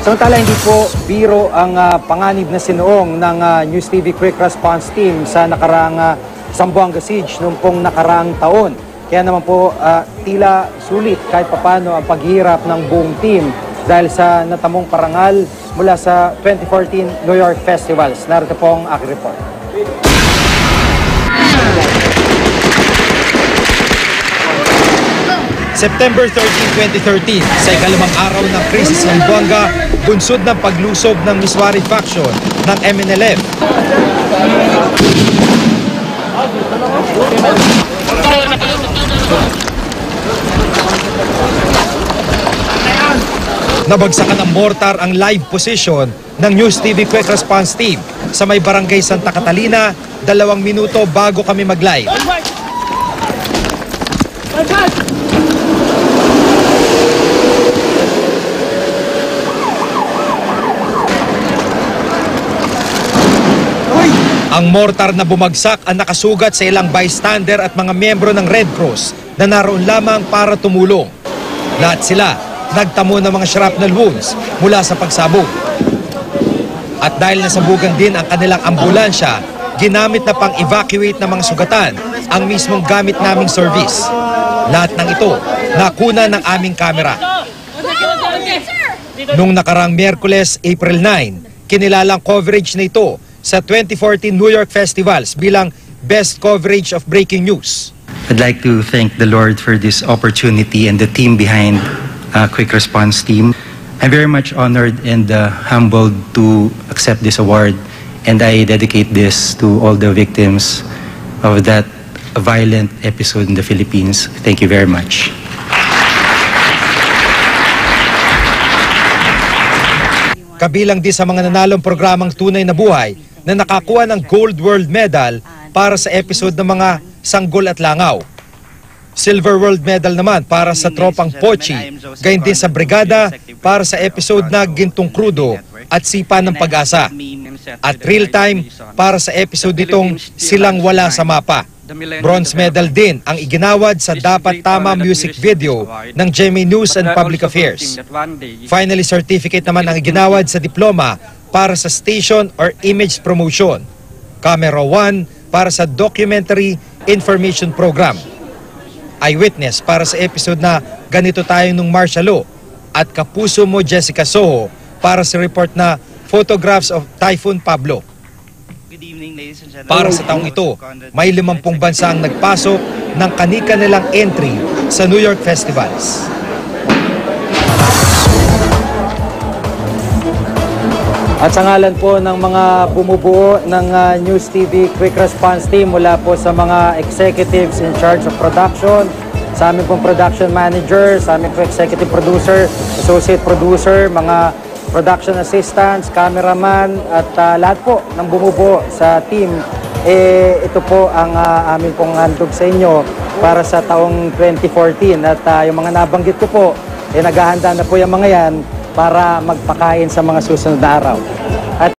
Samantala, hindi po biro ang panganib na sinuong ng News TV Quick Response Team sa nakaraang Zamboanga Siege noong pong nakaraang taon. Kaya naman po tila sulit kahit papano ang paghihirap ng buong team dahil sa natamong parangal mula sa 2014 New York Festivals. Narito po ang aking report. September 13, 2013, sa ikalimang araw ng krisis ng Zamboanga, bunsod ng paglusob ng Miswari faction ng MNLF. Nabagsakan ng mortar ang live position ng News TV Quick Response Team sa may barangay Santa Catalina 2 minuto bago kami mag-live. Ang mortar na bumagsak ang nakasugat sa ilang bystander at mga miyembro ng Red Cross na naroon lamang para tumulong. Lahat sila nagtamo ng mga shrapnel wounds mula sa pagsabog. At dahil nasabugan din ang kanilang ambulansya, ginamit na pang-evacuate ng mga sugatan ang mismong gamit naming service. Lahat ng ito nakuna ng aming kamera. Nung nakarang Miyerkules, April 9, kinilalang coverage na ito sa 2014 New York Festivals bilang Best Coverage of Breaking News. I'd like to thank the Lord for this opportunity and the team behind Quick Response Team. I'm very much honored and humbled to accept this award, and I dedicate this to all the victims of that violent episode in the Philippines. Thank you very much. Kabilang din sa mga nanalong programang Tunay na Buhay na nakakuha ng Gold World Medal para sa episode ng mga Sanggol at Langaw. Silver World Medal naman para sa Tropang Pochi, gayon din sa Brigada para sa episode na Gintong Krudo at Sipa ng Pag-asa. At Real Time para sa episode nitong Silang Wala sa Mapa. Bronze medal din ang iginawad sa Dapat Tama music video ng GMA News and Public Affairs. Finally, certificate naman ang iginawad sa diploma para sa station or image promotion. Camera 1 para sa documentary information program. Eyewitness para sa episode na Ganito Tayo Nung Martial Law. At Kapuso Mo Jessica Soho para sa report na Photographs of Typhoon Pablo. Para sa taong ito, may 50 bansa ang nagpasok ng kani-kanilang entry sa New York Festivals. At sa ngalan po ng mga bumubuo ng News TV Quick Response Team mula po sa mga executives in charge of production, sa aming pong production manager, sa aming pong executive producer, associate producer, mga production assistants, cameraman at lahat po ng bumubuo sa team. Ito po ang aming pong handog sa inyo para sa taong 2014 at yung mga nabanggit ko po, naghahanda na po yung mga yan para magpakain sa mga susunod na araw.